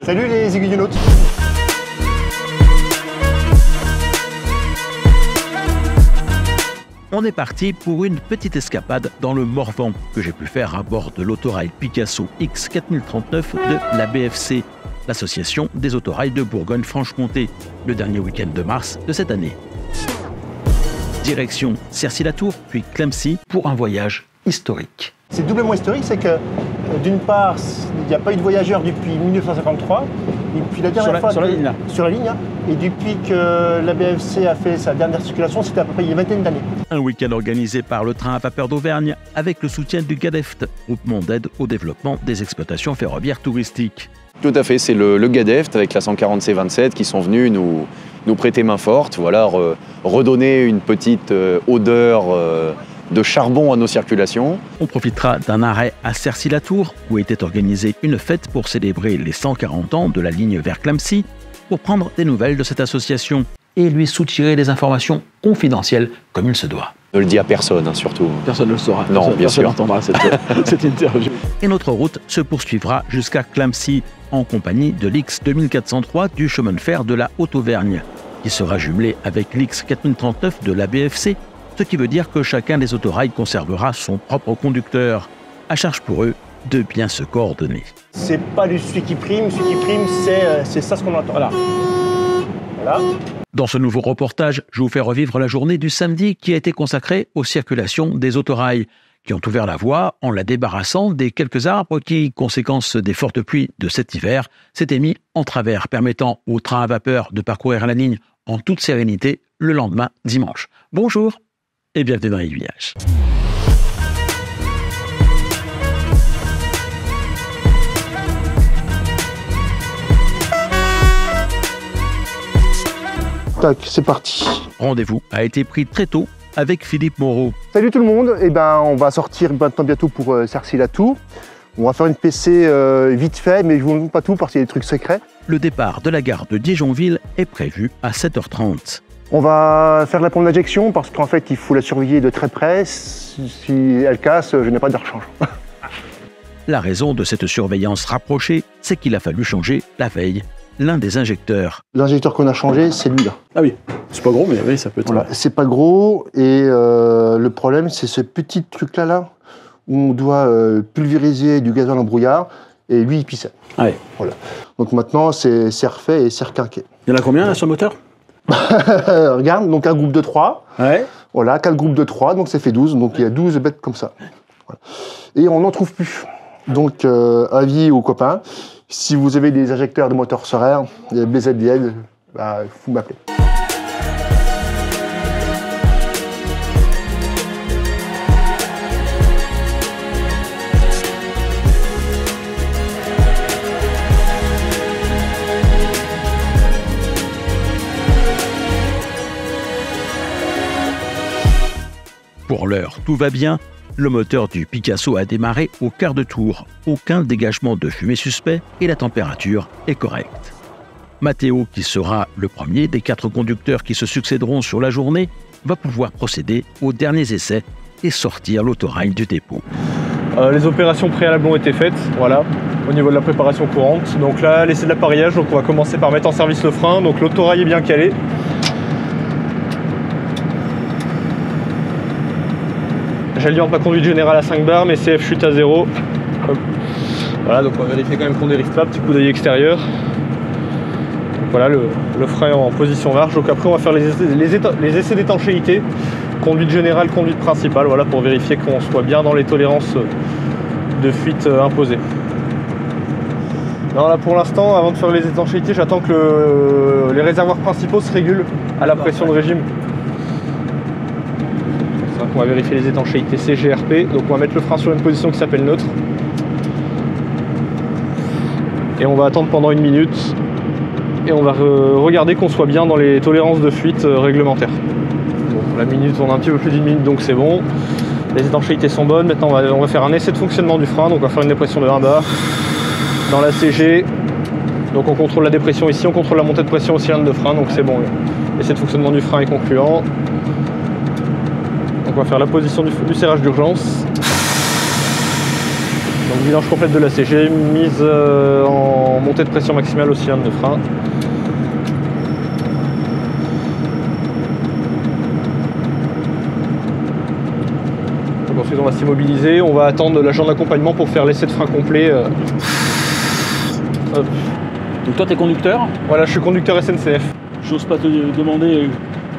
Salut les aiguilles du Naute. On est parti pour une petite escapade dans le Morvan que j'ai pu faire à bord de l'autorail Picasso X4039 de la BFC, l'association des autorails de Bourgogne-Franche-Comté, le dernier week-end de mars de cette année. Direction Cercy-la-Tour, puis Clamecy pour un voyage historique. C'est doublement historique, c'est que d'une part, il n'y a pas eu de voyageurs depuis 1953, et puis la dernière fois sur la ligne là. Sur la ligne, hein, et depuis que la BFC a fait sa dernière circulation, c'était à peu près il y a une vingtaine d'années. Un week-end organisé par le train à vapeur d'Auvergne avec le soutien du GADEFT, groupement d'aide au développement des exploitations ferroviaires touristiques. Tout à fait, c'est le GADEFT avec la 140C27 qui sont venus nous prêter main forte, voilà, redonner une petite odeur de charbon à nos circulations. On profitera d'un arrêt à Cercy-la-Tour où était organisée une fête pour célébrer les 140 ans de la ligne vers Clamecy pour prendre des nouvelles de cette association et lui soutirer des informations confidentielles comme il se doit. Ne le dis à personne, hein, surtout. Personne ne le saura. Non, bien sûr. Personne n'entendra cette interview. Et notre route se poursuivra jusqu'à Clamecy en compagnie de l'X 2403 du chemin de fer de la Haute-Auvergne qui sera jumelé avec l'X 4039 de la BFC, ce qui veut dire que chacun des autorails conservera son propre conducteur. À charge pour eux de bien se coordonner. C'est pas celui qui prime, c'est ça ce qu'on entend. Voilà. Dans ce nouveau reportage, je vous fais revivre la journée du samedi qui a été consacrée aux circulations des autorails, qui ont ouvert la voie en la débarrassant des quelques arbres qui, conséquence des fortes pluies de cet hiver, s'étaient mis en travers, permettant au train à vapeur de parcourir la ligne en toute sérénité le lendemain dimanche. Bonjour et bienvenue dans l'Aiguillage. Tac, c'est parti. Rendez-vous a été pris très tôt avec Philippe Moreau. Salut tout le monde, on va sortir maintenant bientôt pour Cercy-la-Tour. On va faire une PC vite fait, mais je vous montre pas tout parce qu'il y a des trucs secrets. Le départ de la gare de Dijonville est prévu à 7h30. On va faire la pompe d'injection parce qu'en fait, il faut la surveiller de très près. Si elle casse, je n'ai pas de rechange. La raison de cette surveillance rapprochée, c'est qu'il a fallu changer la veille l'un des injecteurs. L'injecteur qu'on a changé, c'est lui là. Ah oui, c'est pas gros, mais oui, ça peut être... Voilà, c'est pas gros et le problème, c'est ce petit truc là où on doit pulvériser du gazole en brouillard et lui, il pissait. Ah oui. Voilà. Donc maintenant, c'est refait et c'est requinqué. Il y en a combien là sur le moteur? Regarde, donc un groupe de 3. Ouais. Voilà, 4 groupes de 3, donc ça fait 12. Donc il y a 12 bêtes comme ça. Voilà. Et on n'en trouve plus. Donc avis aux copains, si vous avez des injecteurs de moteurs Soraire, des BZDL, vous m'appelez. Pour l'heure, tout va bien. Le moteur du Picasso a démarré au quart de tour. Aucun dégagement de fumée suspect et la température est correcte. Mathéo, qui sera le premier des 4 conducteurs qui se succéderont sur la journée, va pouvoir procéder aux derniers essais et sortir l'autorail du dépôt. Les opérations préalables ont été faites, voilà, au niveau de la préparation courante. Donc là, l'essai de l'appareillage, donc on va commencer par mettre en service le frein. Donc l'autorail est bien calé. J'alimente ma conduite générale à 5 bars, mes CF chute à 0. Hop. Voilà, donc on va vérifier quand même qu'on dérive pas, petit coup d'œil extérieur. Donc voilà, le frein est en position large. Donc après on va faire les essais d'étanchéité, conduite générale, conduite principale, voilà, pour vérifier qu'on soit bien dans les tolérances de fuite imposées. Alors là pour l'instant, avant de faire les étanchéités, j'attends que les réservoirs principaux se régulent à la pression de régime. On va vérifier les étanchéités CGRP, donc on va mettre le frein sur une position qui s'appelle neutre. Et on va attendre pendant 1 minute. Et on va regarder qu'on soit bien dans les tolérances de fuite réglementaires. Bon, la minute, on a un petit peu plus d'1 minute, donc c'est bon. Les étanchéités sont bonnes. Maintenant, on va faire un essai de fonctionnement du frein. Donc on va faire une dépression de 1 bar. Dans la CG, donc on contrôle la dépression ici, on contrôle la montée de pression au cylindre de frein, donc c'est bon. L'essai de fonctionnement du frein est concluant. Donc on va faire la position du serrage d'urgence. Donc vidange complète de la CG, mise en montée de pression maximale au cylindre de frein. Donc ensuite on va s'immobiliser, on va attendre l'agent d'accompagnement pour faire l'essai de frein complet. Hop. Donc toi, tu es conducteur. Voilà, je suis conducteur SNCF. J'ose pas te demander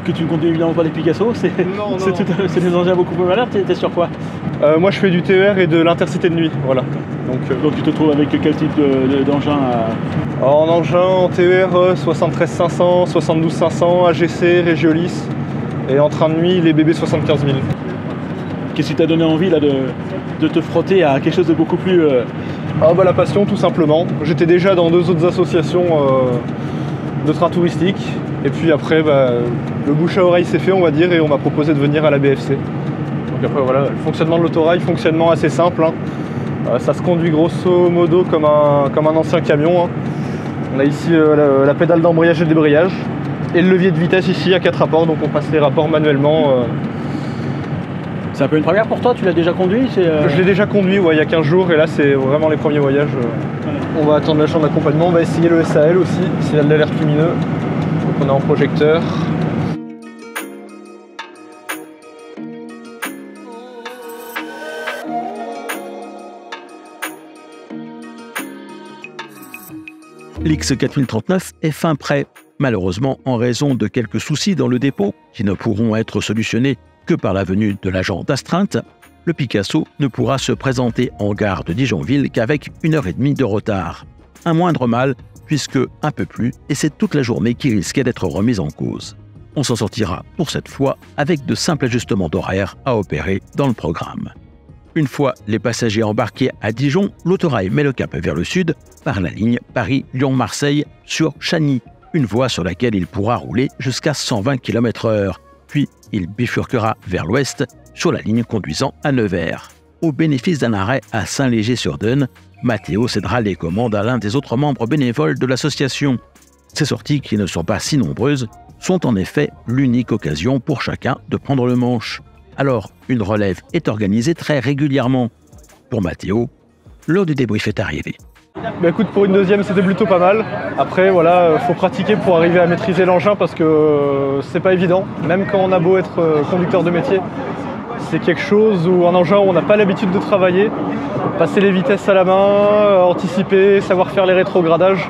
que tu ne conduis évidemment pas des Picasso. C'est des engins beaucoup plus malades. T'es sur quoi? Moi je fais du TER et de l'intercité de nuit. Voilà. Donc tu te trouves avec quel type d'engin En engin, en TER, 73 500, 72 500, AGC, Régiolis. Et en train de nuit, les BB 75 000. Qu'est-ce qui t'a donné envie là, de te frotter à quelque chose de beaucoup plus... La passion tout simplement. J'étais déjà dans 2 autres associations de trains touristiques. Et puis après, le bouche à oreille s'est fait, on va dire, et on m'a proposé de venir à la BFC. Donc après voilà, le fonctionnement de l'autorail, fonctionnement assez simple. Ça se conduit grosso modo comme un ancien camion. On a ici la pédale d'embrayage et de débrayage. Et le levier de vitesse ici à 4 rapports, donc on passe les rapports manuellement. C'est un peu une première pour toi, tu l'as déjà conduit? Je l'ai déjà conduit il y a 15 jours et là c'est vraiment les premiers voyages. On va attendre l'agent d'accompagnement, on va essayer le SAL aussi, signal d'alerte lumineux. Donc on est en projecteur. L'X4039 est fin prêt. Malheureusement, en raison de quelques soucis dans le dépôt, qui ne pourront être solutionnés que par la venue de l'agent d'astreinte, le Picasso ne pourra se présenter en gare de Dijonville qu'avec 1h30 de retard. Un moindre mal, puisque un peu plus, et c'est toute la journée qui risquait d'être remise en cause. On s'en sortira pour cette fois avec de simples ajustements d'horaire à opérer dans le programme. Une fois les passagers embarqués à Dijon, l'autorail met le cap vers le sud par la ligne Paris-Lyon-Marseille sur Chagny, une voie sur laquelle il pourra rouler jusqu'à 120 km/h. Puis il bifurquera vers l'ouest sur la ligne conduisant à Nevers. Au bénéfice d'un arrêt à Saint-Léger-sur-Deûne, Mathéo cédera les commandes à l'un des autres membres bénévoles de l'association. Ces sorties, qui ne sont pas si nombreuses, sont en effet l'unique occasion pour chacun de prendre le manche. Alors, une relève est organisée très régulièrement. Pour Mathéo, l'heure du débrief est arrivée. Écoute, pour une deuxième, c'était plutôt pas mal. Après, voilà, faut pratiquer pour arriver à maîtriser l'engin parce que c'est pas évident. Même quand on a beau être conducteur de métier, c'est quelque chose où un engin où on n'a pas l'habitude de travailler. Passer les vitesses à la main, anticiper, savoir faire les rétrogradages.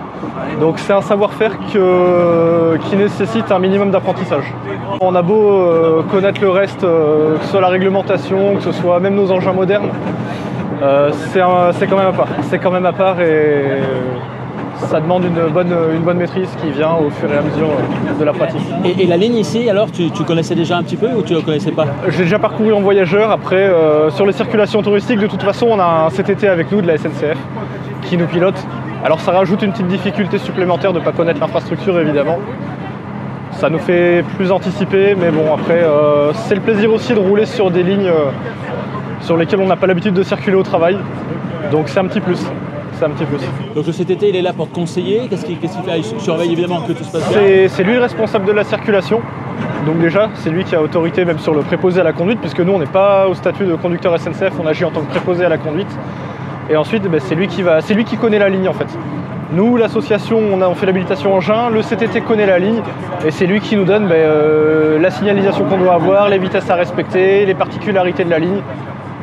Donc c'est un savoir-faire qui nécessite un minimum d'apprentissage. On a beau connaître le reste, que ce soit la réglementation, que ce soit même nos engins modernes. C'est quand même à part. C'est quand même à part et ça demande une bonne maîtrise qui vient au fur et à mesure de la pratique. Et la ligne ici, alors, tu connaissais déjà un petit peu ou tu ne la connaissais pas? J'ai déjà parcouru en voyageur. Après, sur les circulations touristiques, de toute façon, on a un CTT avec nous de la SNCF qui nous pilote. Alors ça rajoute une petite difficulté supplémentaire de ne pas connaître l'infrastructure, évidemment. Ça nous fait plus anticiper, mais bon, après, c'est le plaisir aussi de rouler sur des lignes sur lesquelles on n'a pas l'habitude de circuler au travail. Donc c'est un petit plus. Donc le CTT, il est là pour te conseiller. Qu'est-ce qu'il fait? Il surveille évidemment que tout se passe bien. C'est lui le responsable de la circulation. Donc déjà, c'est lui qui a autorité même sur le préposé à la conduite, puisque nous, on n'est pas au statut de conducteur SNCF, on agit en tant que préposé à la conduite. Et ensuite, c'est lui qui connaît la ligne en fait. Nous, l'association, on fait l'habilitation engin, le CTT connaît la ligne, et c'est lui qui nous donne la signalisation qu'on doit avoir, les vitesses à respecter, les particularités de la ligne.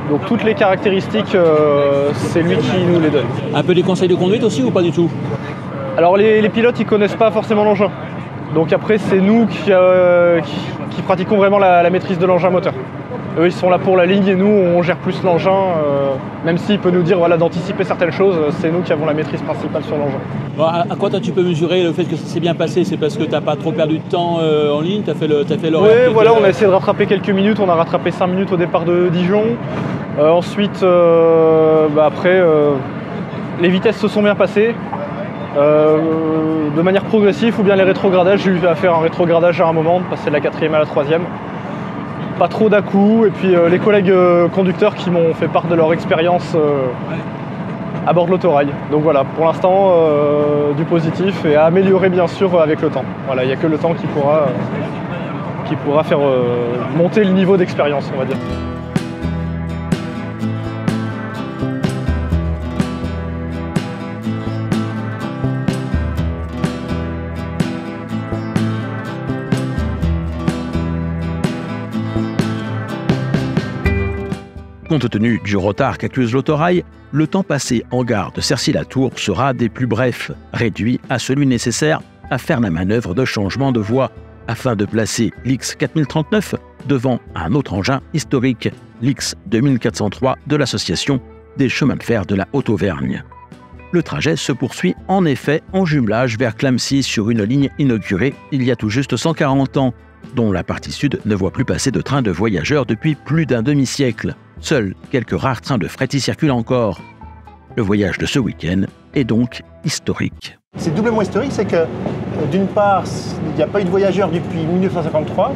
Donc toutes les caractéristiques, c'est lui qui nous les donne. Un peu des conseils de conduite aussi ou pas du tout? Alors les pilotes, ils connaissent pas forcément l'engin. Donc après, c'est nous qui pratiquons vraiment la maîtrise de l'engin moteur. Eux, ils sont là pour la ligne et nous, on gère plus l'engin. Même s'il peut nous dire d'anticiper certaines choses, c'est nous qui avons la maîtrise principale sur l'engin. Bon, à quoi toi tu peux mesurer le fait que ça s'est bien passé? C'est parce que tu n'as pas trop perdu de temps en ligne? Tu as fait l'horaire? Oui, voilà, on a essayé de rattraper quelques minutes. On a rattrapé 5 minutes au départ de Dijon. Ensuite, après, les vitesses se sont bien passées. De manière progressive ou bien les rétrogradages. J'ai eu à faire un rétrogradage à un moment, de passer de la 4e à la 3e. Pas trop d'à-coups, et puis les collègues conducteurs qui m'ont fait part de leur expérience à bord de l'autorail. Donc voilà, pour l'instant, du positif et à améliorer bien sûr avec le temps. Voilà, il n'y a que le temps qui pourra faire monter le niveau d'expérience, on va dire. Compte tenu du retard qu'accuse l'autorail, le temps passé en gare de Cercy-la-Tour sera des plus brefs, réduit à celui nécessaire à faire la manœuvre de changement de voie afin de placer l'X 4039 devant un autre engin historique, l'X 2403 de l'Association des chemins de fer de la Haute-Auvergne. Le trajet se poursuit en effet en jumelage vers Clamecy sur une ligne inaugurée il y a tout juste 140 ans, dont la partie sud ne voit plus passer de trains de voyageurs depuis plus d'un demi-siècle. Seuls quelques rares trains de fret y circulent encore. Le voyage de ce week-end est donc historique. C'est doublement historique, c'est que d'une part, il n'y a pas eu de voyageurs depuis 1953,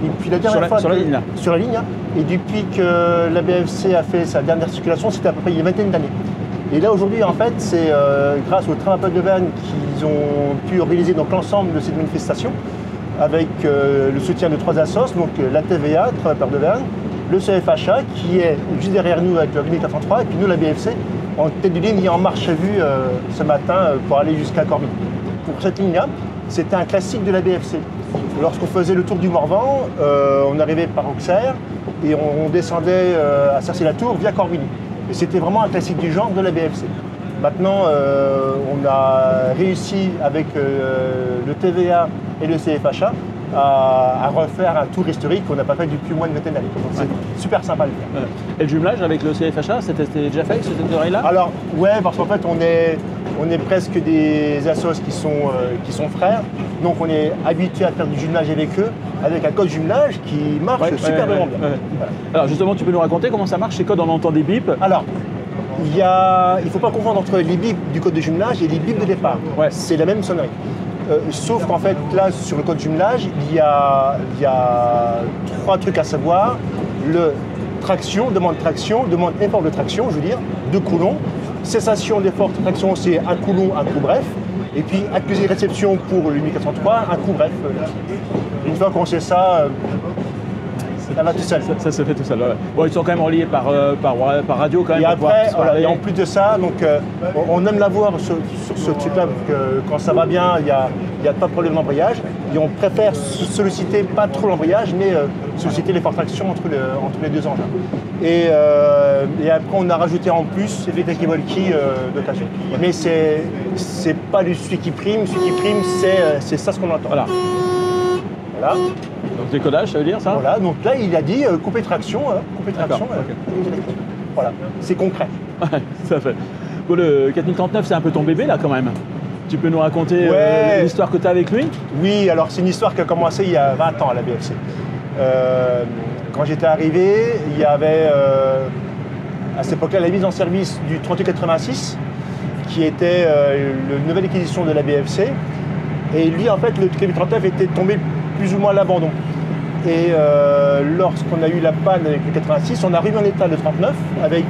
et puis la dernière fois sur la ligne là. Sur la ligne, hein, et depuis que la BFC a fait sa dernière circulation, c'était à peu près il y a une vingtaine d'années. Et là aujourd'hui, en fait, c'est grâce au train à Peuple d'Auvergne qu'ils ont pu organiser donc l'ensemble de cette manifestation, avec le soutien de 3 assos, donc la TVA, Train à Peuple d'Auvergne, le CFHA qui est juste derrière nous avec le 1403, et puis nous la BFC en tête de ligne et en marche à vue ce matin pour aller jusqu'à Corbeny. Pour cette ligne-là, c'était un classique de la BFC. Lorsqu'on faisait le tour du Morvan, on arrivait par Auxerre et on descendait à Cercy-la-Tour via Corbeny. Et c'était vraiment un classique du genre de la BFC. Maintenant, on a réussi avec le TVA et le CFHA à refaire un tour historique qu'on n'a pas fait depuis moins de vingtaine d'années. Donc c'est super sympa de le faire. Et le jumelage avec le CFHA, c'était déjà fait, cette oreille-là? Alors, ouais, parce qu'en fait, on est presque des assos qui sont frères. Donc, on est habitué à faire du jumelage avec eux, avec un code jumelage qui marche super bien. Voilà. Alors, justement, tu peux nous raconter comment ça marche ces codes? On entend des bips. Alors, il ne faut pas confondre entre les bips du code de jumelage et les bips de départ. Ouais. C'est la même sonnerie. Sauf qu'en fait, là, sur le code jumelage, il y a 3 trucs à savoir. Le demande effort de traction, je veux dire, 2 coulons. Cessation d'effort de traction, c'est 1 coulon, un coup bref. Et puis, accusé réception pour le 1403, un coup bref. Une fois qu'on sait ça, ça va tout seul. Ça se fait tout seul. Ouais. Bon, ils sont quand même reliés par radio quand même. Et après, voilà, et en plus de ça, donc, on aime la voir sur ce truc-là, quand ça va bien, il n'y a pas de problème d'embrayage. Et on préfère solliciter pas trop l'embrayage, mais solliciter l'effort de traction entre les deux engins. Et après, on a rajouté en plus les talkie-walkie de cachet. Mais c'est pas celui qui prime. Celui qui prime, c'est ça ce qu'on entend. Voilà. Donc décodage, ça veut dire ça? Voilà, donc là il a dit couper traction. Okay. Voilà, c'est concret. Ça fait. Bon, le 4039, c'est un peu ton bébé là quand même. Tu peux nous raconter l'histoire que tu as avec lui? Oui, alors c'est une histoire qui a commencé il y a 20 ans à la BFC. Quand j'étais arrivé, il y avait à cette époque-là la mise en service du 3886 qui était la nouvelle acquisition de la BFC. Et lui, en fait, le 4039 était tombé plus ou moins à l'abandon. Et lorsqu'on a eu la panne avec le 86, on a remis en état le 39 avec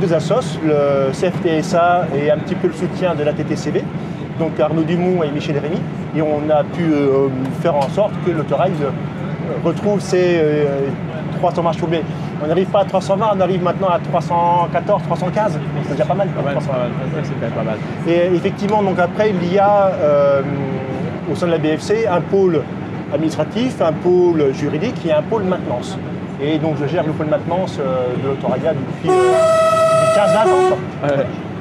2 assos, le CFTSA et un petit peu le soutien de la TTCV, donc Arnaud Dumont et Michel Rémy. Et on a pu faire en sorte que l'autorail retrouve ses 300 marches courbées. On n'arrive pas à 320, on arrive maintenant à 314, 315. Donc c'est déjà pas mal. C'est quand même pas mal. Et effectivement, donc après, il y a au sein de la BFC un pôle administratif, un pôle juridique et un pôle maintenance. Et donc je gère le pôle maintenance de l'autorail depuis 15-20 ans.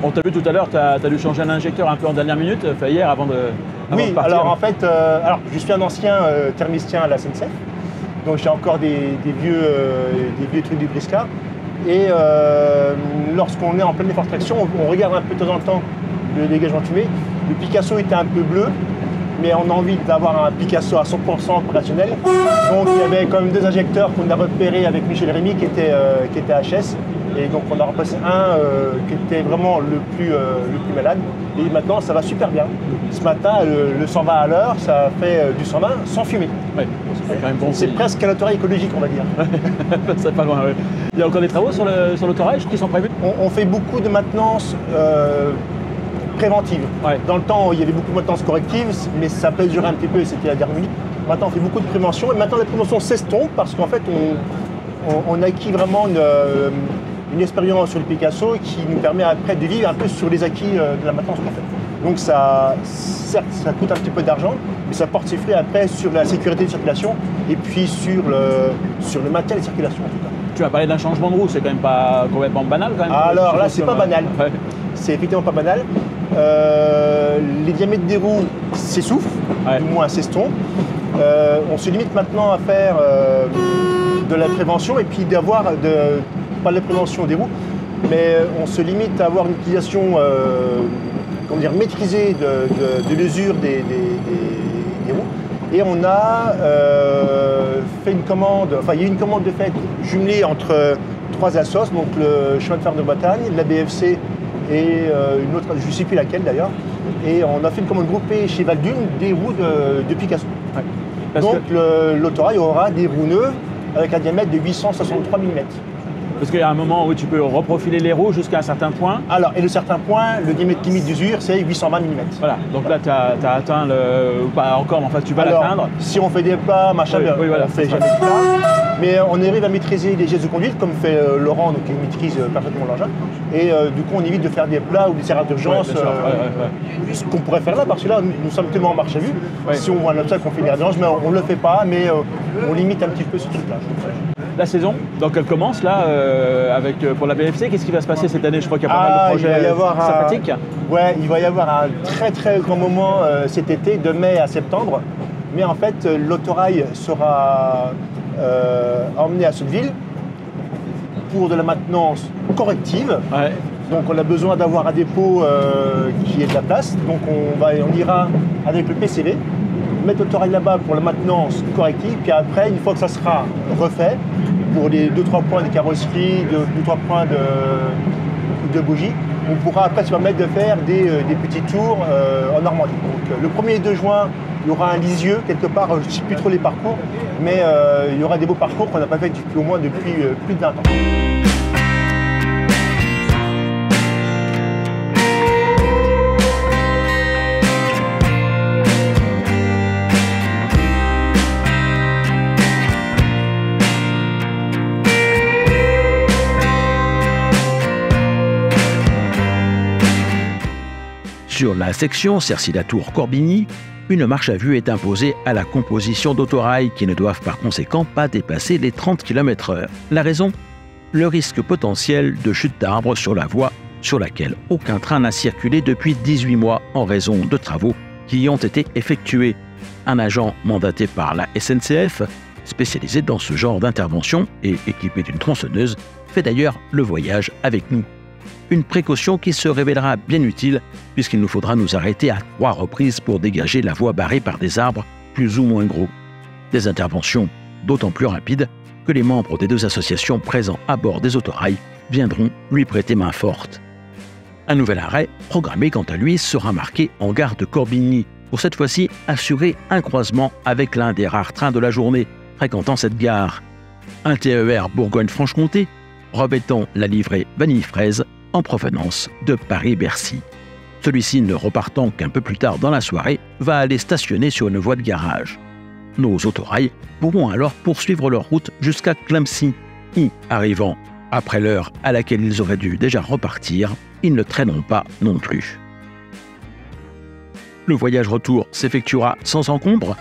On t'a vu tout à l'heure, tu as dû changer un injecteur un peu en dernière minute, hier avant de partir. Alors en fait, je suis un ancien thermicien à la SNCF. Donc j'ai encore des vieux trucs du Briscard. Et lorsqu'on est en pleine effort de traction, on regarde un peu de temps en temps le dégagement de fumée. Le Picasso était un peu bleu, mais on a envie d'avoir un Picasso à 100% opérationnel. Donc il y avait quand même 2 injecteurs qu'on a repérés avec Michel Rémy qui était HS. Et donc on a remplacé un qui était vraiment le plus malade. Et maintenant ça va super bien. Ce matin, le 120 à l'heure, ça fait du 120 sans fumer. Ouais, c'est quand même bon. C'est presque un autorail écologique, on va dire. C'est pas loin, oui. Il y a encore des travaux sur l'autorail qui sont prévus? On fait beaucoup de maintenance préventive. Ouais. Dans le temps, il y avait beaucoup de maintenance corrective, mais ça peut durer un petit peu et c'était la dernière minute. Maintenant, on fait beaucoup de prévention. Et maintenant, la prévention s'estompe parce qu'en fait, on acquit vraiment une expérience sur le Picasso qui nous permet après de vivre un peu sur les acquis de la maintenance qu'on fait. Donc certes, ça coûte un petit peu d'argent, mais ça porte ses fruits après sur la sécurité de circulation et puis sur le maintien de circulation en tout cas. Tu as parlé d'un changement de roue, c'est quand même pas complètement banal quand même. Alors là, c'est pas banal. Ouais. C'est effectivement pas banal. Les diamètres des roues s'essoufflent, Ouais. du moins s'estompent. On se limite maintenant à faire de la prévention et puis pas de la prévention des roues, mais on se limite à avoir une utilisation maîtrisée de l'usure des roues. Et on a fait une commande, il y a eu une commande de fait jumelée entre 3 assos, donc le chemin de fer de Bretagne, la BFC et une autre, je ne sais plus laquelle d'ailleurs. Et on a fait une commande groupée chez Valdune des roues de Picasso. Ouais. Donc l'autorail aura des roues neuves avec un diamètre de 863 mm. Parce qu'il y a un moment où tu peux reprofiler les roues jusqu'à un certain point. Alors, et de certains points, le diamètre limite d'usure, c'est 820 mm. Voilà, donc là tu as atteint ou pas encore, mais en fait tu vas l'atteindre. Si on fait des pas, machin, Oui, voilà, on fait jamais de pas. Mais on arrive à maîtriser les gestes de conduite, comme fait Laurent, donc il maîtrise parfaitement l'engin. Et du coup, on évite de faire des plats ou des serrades d'urgence. Ce qu'on pourrait faire là, parce que là, nous sommes tellement en marche à vue. Ouais. Si on voit un obstacle, on fait des d'urgence, mais on ne le fait pas, mais on limite un petit peu ce truc-là. La saison, donc elle commence là pour la BFC. Qu'est-ce qui va se passer cette année? Je crois qu'il y a pas mal de projets sympathiques. Ouais, il va y avoir un très très grand moment cet été, de mai à septembre. Mais en fait, l'autorail sera emmené à Sotteville pour de la maintenance corrective. Ouais. Donc on a besoin d'avoir un dépôt qui ait de la place. Donc on ira avec le PCV, mettre l'autorail là-bas pour la maintenance corrective. Puis après, une fois que ça sera refait, pour les 2-3 points de carrosserie, 2-3 points de bougies, on pourra après se permettre de faire des petits tours en Normandie. Donc le 1er 2 juin, il y aura un Lisieux quelque part, je ne sais plus trop les parcours, mais il y aura des beaux parcours qu'on n'a pas fait depuis plus de 20 ans. Sur la section Cercy-Latour-Corbigny, une marche à vue est imposée à la composition d'autorails qui ne doivent par conséquent pas dépasser les 30 km/h. La raison ? Le risque potentiel de chute d'arbres sur la voie sur laquelle aucun train n'a circulé depuis 18 mois en raison de travaux qui y ont été effectués. Un agent mandaté par la SNCF, spécialisé dans ce genre d'intervention et équipé d'une tronçonneuse, fait d'ailleurs le voyage avec nous. Une précaution qui se révélera bien utile puisqu'il nous faudra nous arrêter à 3 reprises pour dégager la voie barrée par des arbres plus ou moins gros. Des interventions d'autant plus rapides que les membres des 2 associations présents à bord des autorails viendront lui prêter main forte. Un nouvel arrêt, programmé quant à lui, sera marqué en gare de Corbigny pour cette fois-ci assurer un croisement avec l'un des rares trains de la journée fréquentant cette gare. Un TER Bourgogne-Franche-Comté revêtant la livrée vanille-fraise en provenance de Paris-Bercy. Celui-ci, ne repartant qu'un peu plus tard dans la soirée, va aller stationner sur une voie de garage. Nos autorails pourront alors poursuivre leur route jusqu'à Clamecy, où, arrivant après l'heure à laquelle ils auraient dû déjà repartir, ils ne traîneront pas non plus. Le voyage retour s'effectuera sans encombre,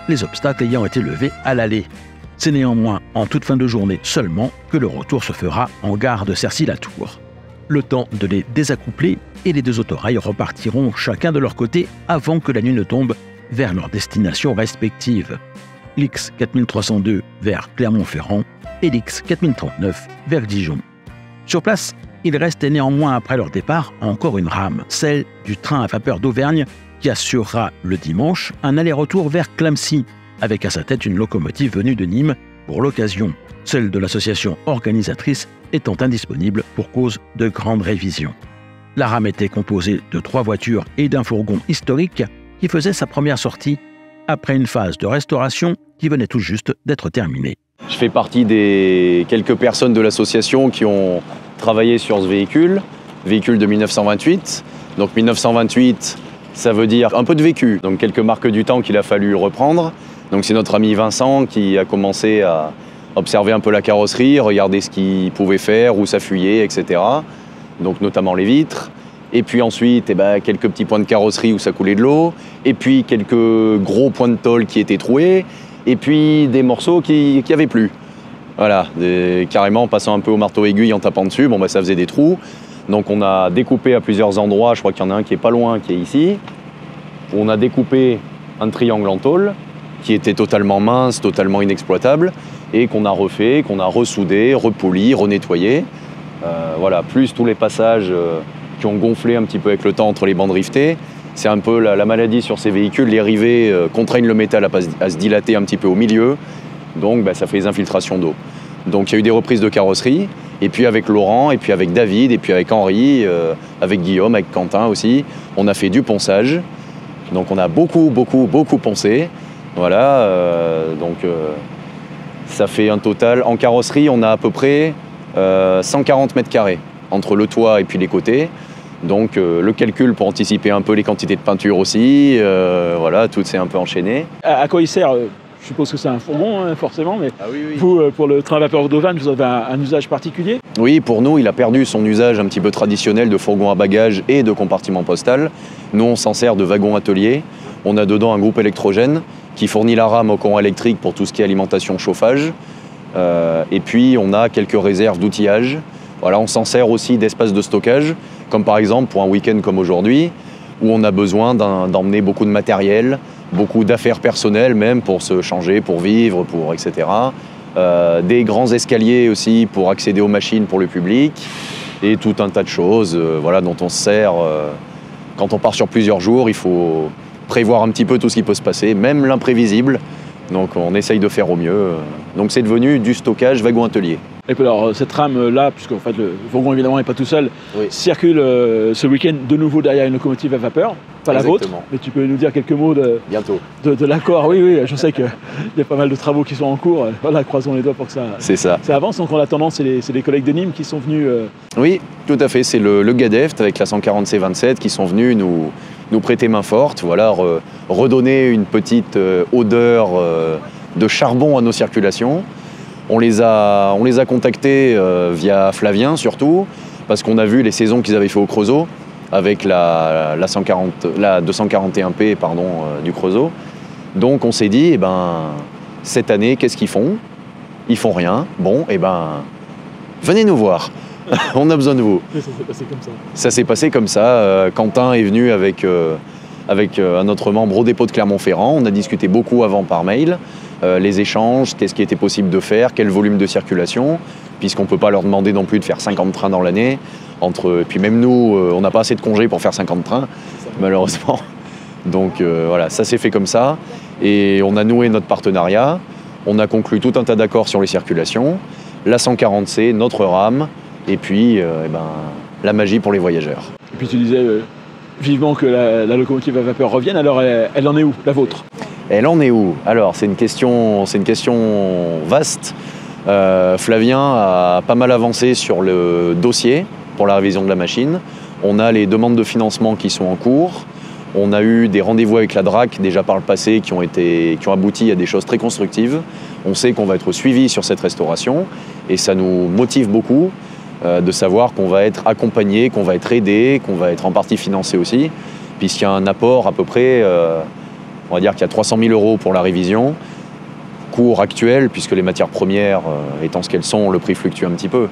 les obstacles ayant été levés à l'aller. C'est néanmoins en toute fin de journée seulement que le retour se fera en gare de Cercy-Latour. Le temps de les désaccoupler et les 2 autorails repartiront chacun de leur côté avant que la nuit ne tombe vers leurs destinations respectives. L'X 4302 vers Clermont-Ferrand et l'X 4039 vers Dijon. Sur place, il reste néanmoins après leur départ encore une rame, celle du train à vapeur d'Auvergne qui assurera le dimanche un aller-retour vers Clamecy, avec à sa tête une locomotive venue de Nîmes pour l'occasion, celle de l'association organisatrice étant indisponible pour cause de grande révision. La rame était composée de 3 voitures et d'un fourgon historique qui faisait sa première sortie après une phase de restauration qui venait tout juste d'être terminée. Je fais partie des quelques personnes de l'association qui ont travaillé sur ce véhicule de 1928. Donc 1928, ça veut dire un peu de vécu, donc quelques marques du temps qu'il a fallu reprendre. Donc c'est notre ami Vincent qui a commencé à observer un peu la carrosserie, regarder ce qu'il pouvait faire, où ça fuyait, etc. Donc notamment les vitres. Et puis ensuite, quelques petits points de carrosserie où ça coulait de l'eau. Et puis quelques gros points de tôle qui étaient troués. Et puis des morceaux qui avaient plus. Voilà, carrément en passant un peu au marteau aiguille en tapant dessus, ça faisait des trous. Donc on a découpé à plusieurs endroits, je crois qu'il y en a un qui est pas loin, qui est ici. Où on a découpé un triangle en tôle qui était totalement mince, totalement inexploitable, et qu'on a refait, qu'on a ressoudé, repoli, renettoyé. Voilà, plus tous les passages qui ont gonflé un petit peu avec le temps entre les bandes rivetées. C'est un peu la maladie sur ces véhicules, les rivets contraignent le métal à se dilater un petit peu au milieu, donc ça fait des infiltrations d'eau. Donc il y a eu des reprises de carrosserie, et puis avec Laurent, et puis avec David, et puis avec Henri, avec Guillaume, avec Quentin aussi, on a fait du ponçage. Donc on a beaucoup poncé. Voilà, ça fait un total, en carrosserie, on a à peu près 140 mètres carrés entre le toit et puis les côtés. Donc le calcul pour anticiper un peu les quantités de peinture aussi, voilà, tout s'est un peu enchaîné. À quoi il sert? Je suppose que c'est un fourgon, hein, forcément, mais oui. vous, pour le train à vapeur d'Auvergne, vous avez un usage particulier? Oui, pour nous, il a perdu son usage un petit peu traditionnel de fourgon à bagages et de compartiment postal. Nous, on s'en sert de wagon atelier. On a dedans un groupe électrogène qui fournit la rame au courant électrique pour tout ce qui est alimentation, chauffage. Et puis, on a quelques réserves d'outillage. Voilà, on s'en sert aussi d'espace de stockage, comme par exemple pour un week-end comme aujourd'hui, où on a besoin d'emmener beaucoup de matériel, beaucoup d'affaires personnelles même pour se changer, pour vivre, etc. Des grands escaliers aussi pour accéder aux machines pour le public et tout un tas de choses dont on se sert. Quand on part sur plusieurs jours, il faut prévoir un petit peu tout ce qui peut se passer, même l'imprévisible. Donc on essaye de faire au mieux. Donc c'est devenu du stockage wagon atelier. Et puis alors cette rame-là, puisque en fait, le fourgon évidemment n'est pas tout seul, Oui. circule ce week-end de nouveau derrière une locomotive à vapeur, pas la vôtre, Exactement. mais tu peux nous dire quelques mots Bientôt. de l'accord. Oui, je sais qu'il y a pas mal de travaux qui sont en cours. Voilà, croisons les doigts pour que C'est ça. ça avance. Donc en attendant, c'est les collègues de Nîmes qui sont venus. Oui, tout à fait. C'est le GADEFT avec la 140C27 qui sont venus nous prêter main forte, voilà, redonner une petite odeur de charbon à nos circulations. On les a contactés via Flavien surtout, parce qu'on a vu les saisons qu'ils avaient fait au Creusot, avec la 241P du Creusot. Donc on s'est dit, cette année, qu'est-ce qu'ils font? Ils font rien. Bon, venez nous voir. On a besoin de vous. Ça s'est passé comme ça. Ça s'est passé comme ça. Quentin est venu avec un autre membre au dépôt de Clermont-Ferrand. On a discuté beaucoup avant par mail. Les échanges, qu'est-ce qui était possible de faire, quel volume de circulation, puisqu'on ne peut pas leur demander non plus de faire 50 trains dans l'année. Puis même nous, on n'a pas assez de congés pour faire 50 trains, malheureusement. Donc voilà, ça s'est fait comme ça. Et on a noué notre partenariat. On a conclu tout un tas d'accords sur les circulations. La 140C, notre rame, et puis la magie pour les voyageurs. Et puis tu disais vivement que la locomotive à vapeur revienne. Alors elle en est où, la vôtre? Elle en est où? Alors, c'est une question vaste. Flavien a pas mal avancé sur le dossier pour la révision de la machine. On a les demandes de financement qui sont en cours. On a eu des rendez-vous avec la DRAC déjà par le passé qui ont abouti à des choses très constructives. On sait qu'on va être suivi sur cette restauration et ça nous motive beaucoup de savoir qu'on va être accompagné, qu'on va être aidé, qu'on va être en partie financé aussi, puisqu'il y a un apport à peu près... on va dire qu'il y a 300 000 € pour la révision, cours actuel, puisque les matières premières étant ce qu'elles sont, le prix fluctue un petit peu.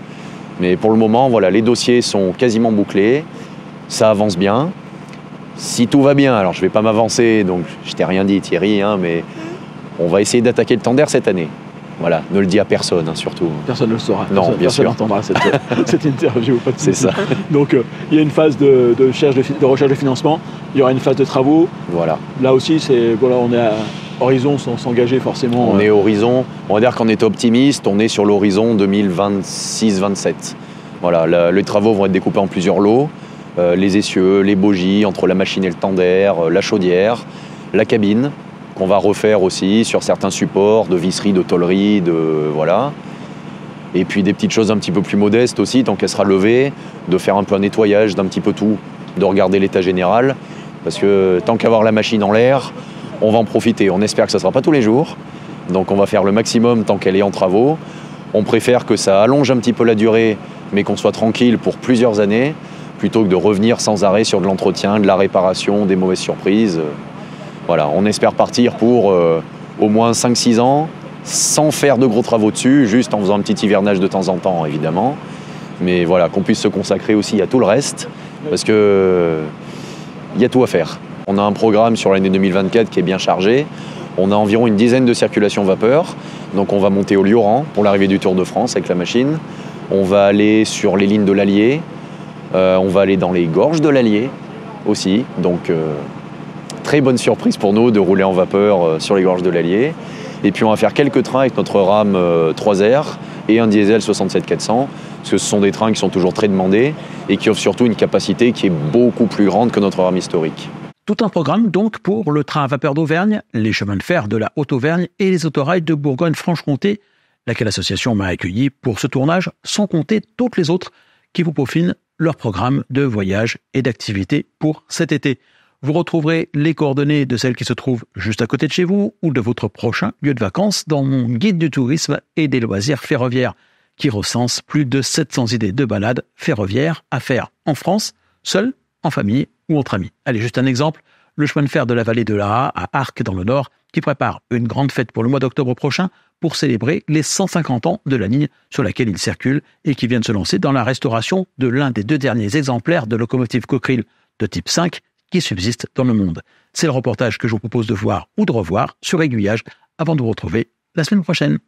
Mais pour le moment, voilà, les dossiers sont quasiment bouclés, ça avance bien. Si tout va bien, alors je ne vais pas m'avancer, donc je t'ai rien dit Thierry, mais on va essayer d'attaquer le Tender cette année. Voilà, ne le dis à personne, surtout. Personne ne le saura. Non, bien sûr. Personne n'entendra cette interview. Pas de C'est ça. Donc, il y a une phase de recherche de financement. Il y aura une phase de travaux. Voilà. Là aussi, on est à horizon sans s'engager forcément. On est horizon, on va dire qu'on est optimiste, on est sur l'horizon 2026-27. Voilà, les travaux vont être découpés en plusieurs lots. Les essieux, les bogies, entre la machine et le tender, la chaudière, la cabine, qu'on va refaire aussi sur certains supports de visserie, de tôlerie, voilà. Et puis des petites choses un petit peu plus modestes aussi, tant qu'elle sera levée, de faire un peu un nettoyage d'un petit peu tout, de regarder l'état général, parce que tant qu'avoir la machine en l'air, on va en profiter. On espère que ça ne sera pas tous les jours, donc on va faire le maximum tant qu'elle est en travaux. On préfère que ça allonge un petit peu la durée, mais qu'on soit tranquille pour plusieurs années, plutôt que de revenir sans arrêt sur de l'entretien, de la réparation, des mauvaises surprises. Voilà, on espère partir pour au moins 5-6 ans, sans faire de gros travaux dessus, juste en faisant un petit hivernage de temps en temps, évidemment. Mais voilà, qu'on puisse se consacrer aussi à tout le reste, parce que il y a tout à faire. On a un programme sur l'année 2024 qui est bien chargé. On a environ une dizaine de circulations vapeur. Donc on va monter au Lioran pour l'arrivée du Tour de France avec la machine. On va aller sur les lignes de l'Allier. On va aller dans les gorges de l'Allier aussi. Donc très bonne surprise pour nous de rouler en vapeur sur les gorges de l'Allier. Et puis on va faire quelques trains avec notre rame 3R et un diesel 67-400. Parce que ce sont des trains qui sont toujours très demandés et qui offrent surtout une capacité qui est beaucoup plus grande que notre rame historique. Tout un programme donc pour le train à vapeur d'Auvergne, les chemins de fer de la Haute-Auvergne et les autorails de Bourgogne-Franche-Comté, laquelle association m'a accueilli pour ce tournage, sans compter toutes les autres qui vous peaufinent leur programme de voyage et d'activités pour cet été. Vous retrouverez les coordonnées de celles qui se trouvent juste à côté de chez vous ou de votre prochain lieu de vacances dans mon guide du tourisme et des loisirs ferroviaires, qui recense plus de 700 idées de balades ferroviaires à faire en France, seul, en famille ou entre amis. Allez, juste un exemple, le chemin de fer de la vallée de l'Aa à Arques dans le Nord, qui prépare une grande fête pour le mois d'octobre prochain pour célébrer les 150 ans de la ligne sur laquelle il circule et qui vient de se lancer dans la restauration de l'un des 2 derniers exemplaires de locomotive Cockerill de type 5 qui subsiste dans le monde. C'est le reportage que je vous propose de voir ou de revoir sur Aiguillage avant de vous retrouver la semaine prochaine.